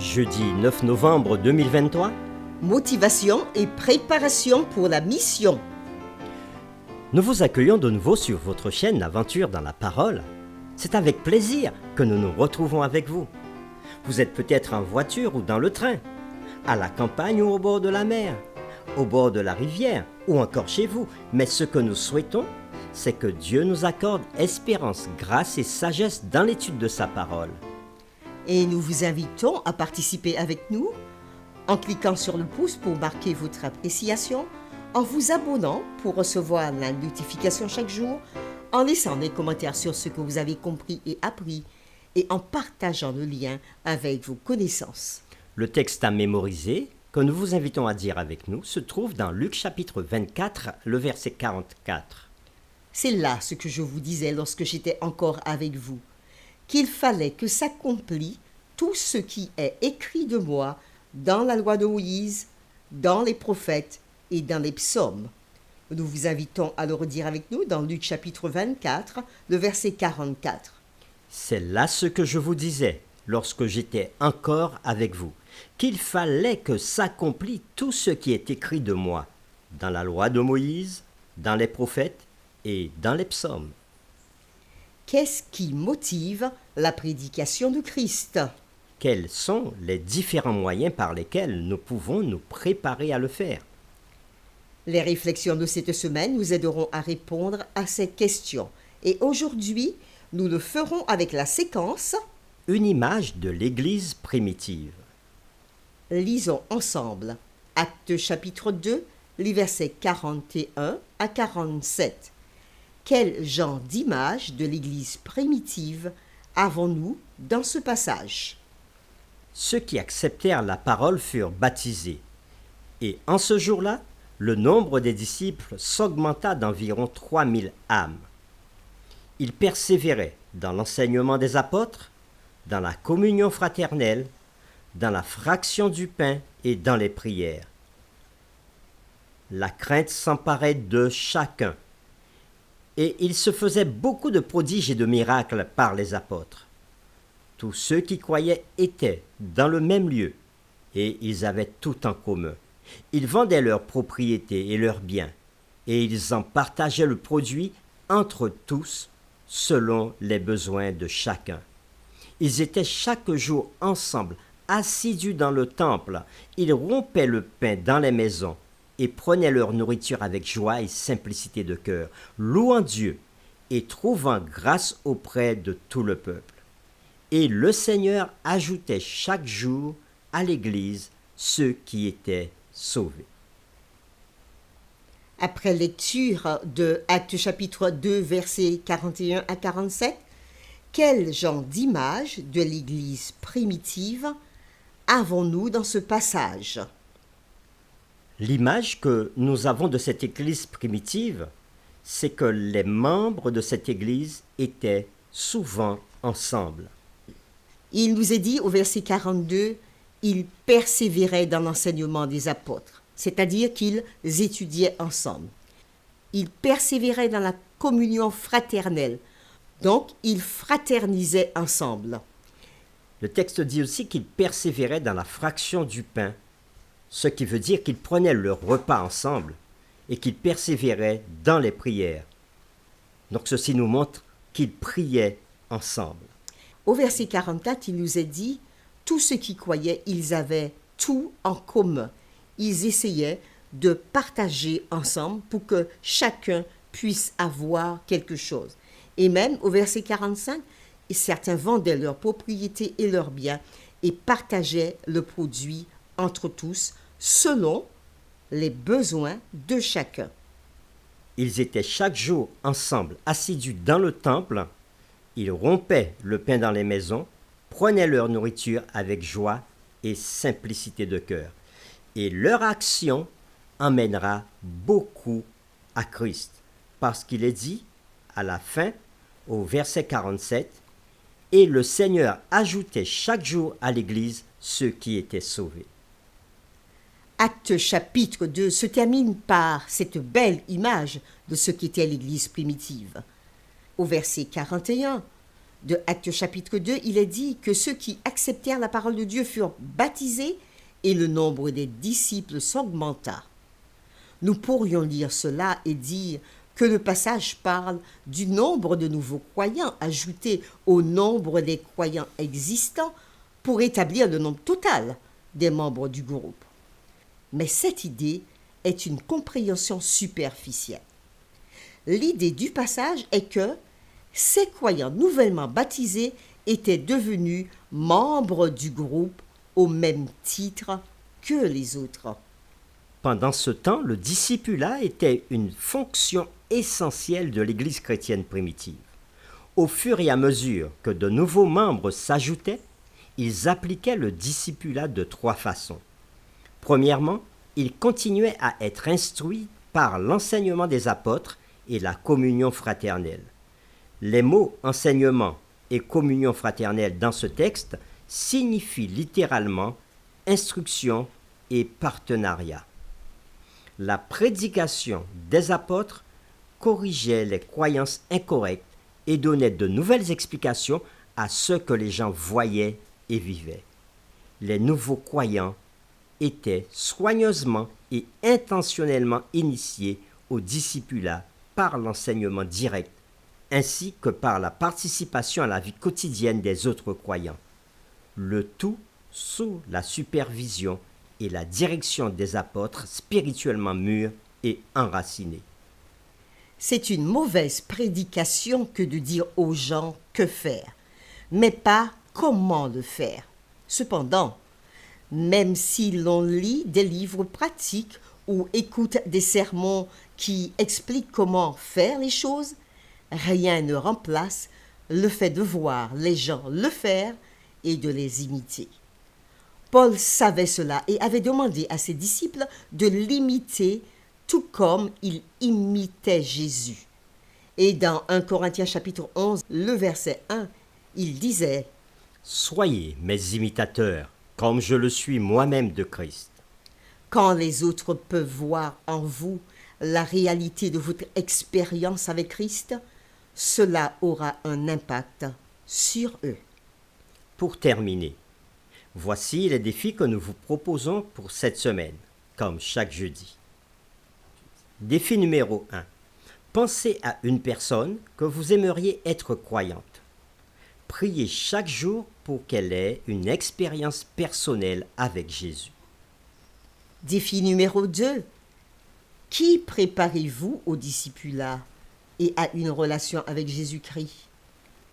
Jeudi 9 novembre 2023. Motivation et préparation pour la mission. Nous vous accueillons de nouveau sur votre chaîne Aventure dans la parole. C'est avec plaisir que nous nous retrouvons avec vous. Vous êtes peut-être en voiture ou dans le train, à la campagne ou au bord de la mer, au bord de la rivière ou encore chez vous. Mais ce que nous souhaitons, c'est que Dieu nous accorde espérance, grâce et sagesse dans l'étude de sa parole. Et nous vous invitons à participer avec nous en cliquant sur le pouce pour marquer votre appréciation, en vous abonnant pour recevoir la notification chaque jour, en laissant des commentaires sur ce que vous avez compris et appris et en partageant le lien avec vos connaissances. Le texte à mémoriser, que nous vous invitons à dire avec nous, se trouve dans Luc chapitre 24, le verset 44. C'est là ce que je vous disais lorsque j'étais encore avec vous, qu'il fallait que s'accomplisse tout ce qui est écrit de moi dans la loi de Moïse, dans les prophètes et dans les psaumes. Nous vous invitons à le redire avec nous dans Luc chapitre 24, le verset 44. C'est là ce que je vous disais lorsque j'étais encore avec vous, qu'il fallait que s'accomplisse tout ce qui est écrit de moi dans la loi de Moïse, dans les prophètes et dans les psaumes. Qu'est-ce qui motive la prédication de Christ ? Quels sont les différents moyens par lesquels nous pouvons nous préparer à le faire ? Les réflexions de cette semaine nous aideront à répondre à ces questions. Et aujourd'hui, nous le ferons avec la séquence « Une image de l'Église primitive ». Lisons ensemble Actes chapitre 2, les versets 41 à 47. Quel genre d'image de l'Église primitive avons-nous dans ce passage ? Ceux qui acceptèrent la parole furent baptisés. Et en ce jour-là, le nombre des disciples s'augmenta d'environ 3000 âmes. Ils persévéraient dans l'enseignement des apôtres, dans la communion fraternelle, dans la fraction du pain et dans les prières. La crainte s'emparait de chacun. Et il se faisait beaucoup de prodiges et de miracles par les apôtres. Tous ceux qui croyaient étaient dans le même lieu, et ils avaient tout en commun. Ils vendaient leurs propriétés et leurs biens, et ils en partageaient le produit entre tous, selon les besoins de chacun. Ils étaient chaque jour ensemble, assidus dans le temple. Ils rompaient le pain dans les maisons, et prenaient leur nourriture avec joie et simplicité de cœur, louant Dieu et trouvant grâce auprès de tout le peuple. Et le Seigneur ajoutait chaque jour à l'Église ceux qui étaient sauvés. Après lecture de Actes chapitre 2, versets 41 à 47, quel genre d'image de l'Église primitive avons-nous dans ce passage ? L'image que nous avons de cette Église primitive, c'est que les membres de cette Église étaient souvent ensemble. Il nous est dit au verset 42, ils persévéraient dans l'enseignement des apôtres, c'est-à-dire qu'ils étudiaient ensemble. Ils persévéraient dans la communion fraternelle, donc ils fraternisaient ensemble. Le texte dit aussi qu'ils persévéraient dans la fraction du pain, ce qui veut dire qu'ils prenaient leur repas ensemble et qu'ils persévéraient dans les prières. Donc ceci nous montre qu'ils priaient ensemble. Au verset 44, il nous est dit, tous ceux qui croyaient, ils avaient tout en commun. Ils essayaient de partager ensemble pour que chacun puisse avoir quelque chose. Et même au verset 45, certains vendaient leurs propriétés et leurs biens et partageaient le produit entre tous selon les besoins de chacun. Ils étaient chaque jour ensemble, assidus dans le temple. Ils rompaient le pain dans les maisons, prenaient leur nourriture avec joie et simplicité de cœur. Et leur action emmènera beaucoup à Christ. Parce qu'il est dit, à la fin, au verset 47, « Et le Seigneur ajoutait chaque jour à l'Église ceux qui étaient sauvés. » Acte chapitre 2 se termine par cette belle image de ce qu'était l'Église primitive. Au verset 41, de Actes chapitre 2, il est dit que ceux qui acceptèrent la parole de Dieu furent baptisés et le nombre des disciples s'augmenta. Nous pourrions lire cela et dire que le passage parle du nombre de nouveaux croyants ajoutés au nombre des croyants existants pour établir le nombre total des membres du groupe. Mais cette idée est une compréhension superficielle. L'idée du passage est que ces croyants nouvellement baptisés étaient devenus membres du groupe au même titre que les autres. Pendant ce temps, le discipulat était une fonction essentielle de l'Église chrétienne primitive. Au fur et à mesure que de nouveaux membres s'ajoutaient, ils appliquaient le discipulat de 3 façons. Premièrement, ils continuaient à être instruits par l'enseignement des apôtres et la communion fraternelle. Les mots enseignement et communion fraternelle dans ce texte signifient littéralement instruction et partenariat. La prédication des apôtres corrigeait les croyances incorrectes et donnait de nouvelles explications à ce que les gens voyaient et vivaient. Les nouveaux croyants étaient soigneusement et intentionnellement initiés au discipulat par l'enseignement direct, ainsi que par la participation à la vie quotidienne des autres croyants. Le tout sous la supervision et la direction des apôtres spirituellement mûrs et enracinés. C'est une mauvaise prédication que de dire aux gens que faire, mais pas comment le faire. Cependant, même si l'on lit des livres pratiques ou écoute des sermons qui expliquent comment faire les choses, rien ne remplace le fait de voir les gens le faire et de les imiter. Paul savait cela et avait demandé à ses disciples de l'imiter tout comme il imitait Jésus. Et dans 1 Corinthiens chapitre 11, le verset 1, il disait « Soyez mes imitateurs, comme je le suis moi-même de Christ. » Quand les autres peuvent voir en vous la réalité de votre expérience avec Christ, cela aura un impact sur eux. Pour terminer, voici les défis que nous vous proposons pour cette semaine, comme chaque jeudi. Défi numéro 1. Pensez à une personne que vous aimeriez être croyante. Priez chaque jour pour qu'elle ait une expérience personnelle avec Jésus. Défi numéro 2. Qui préparez-vous au discipulat et à une relation avec Jésus-Christ?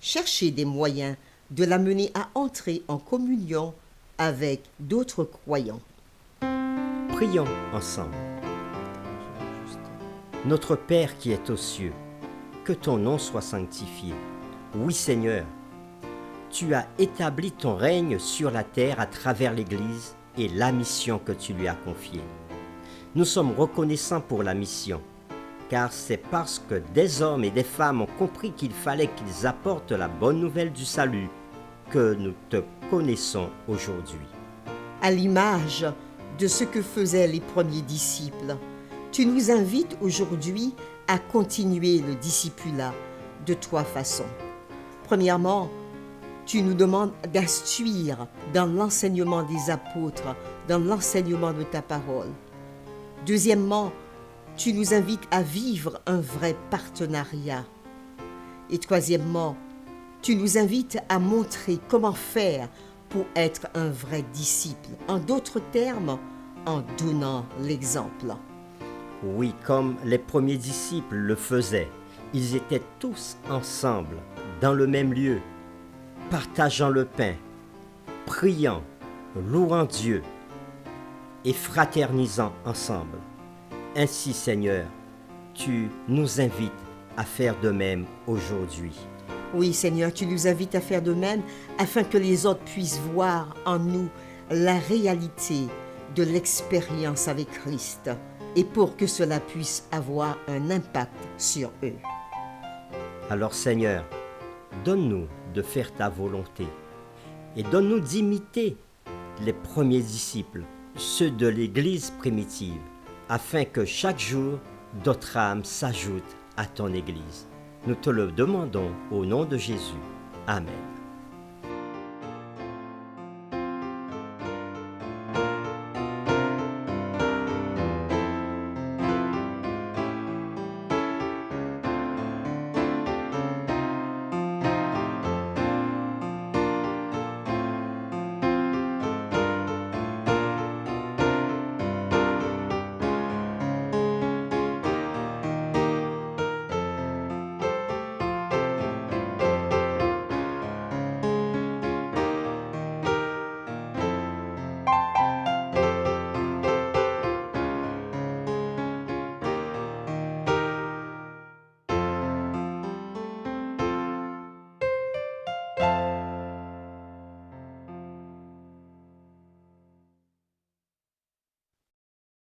Cherchez des moyens de l'amener à entrer en communion avec d'autres croyants. Prions ensemble. Notre Père qui est aux cieux, que ton nom soit sanctifié. Oui Seigneur, tu as établi ton règne sur la terre à travers l'Église et la mission que tu lui as confiée. Nous sommes reconnaissants pour la mission, car c'est parce que des hommes et des femmes ont compris qu'il fallait qu'ils apportent la bonne nouvelle du salut que nous te connaissons aujourd'hui. À l'image de ce que faisaient les premiers disciples, tu nous invites aujourd'hui à continuer le discipulat de 3 façons. Premièrement, tu nous demandes d'instruire dans l'enseignement des apôtres, dans l'enseignement de ta parole. Deuxièmement, tu nous invites à vivre un vrai partenariat. Et troisièmement, tu nous invites à montrer comment faire pour être un vrai disciple. En d'autres termes, en donnant l'exemple. Oui, comme les premiers disciples le faisaient, ils étaient tous ensemble, dans le même lieu, partageant le pain, priant, louant Dieu et fraternisant ensemble. Ainsi, Seigneur, tu nous invites à faire de même aujourd'hui. Oui, Seigneur, tu nous invites à faire de même afin que les autres puissent voir en nous la réalité de l'expérience avec Christ et pour que cela puisse avoir un impact sur eux. Alors, Seigneur, donne-nous de faire ta volonté et donne-nous d'imiter les premiers disciples, ceux de l'Église primitive, afin que chaque jour, d'autres âmes s'ajoutent à ton Église. Nous te le demandons au nom de Jésus. Amen.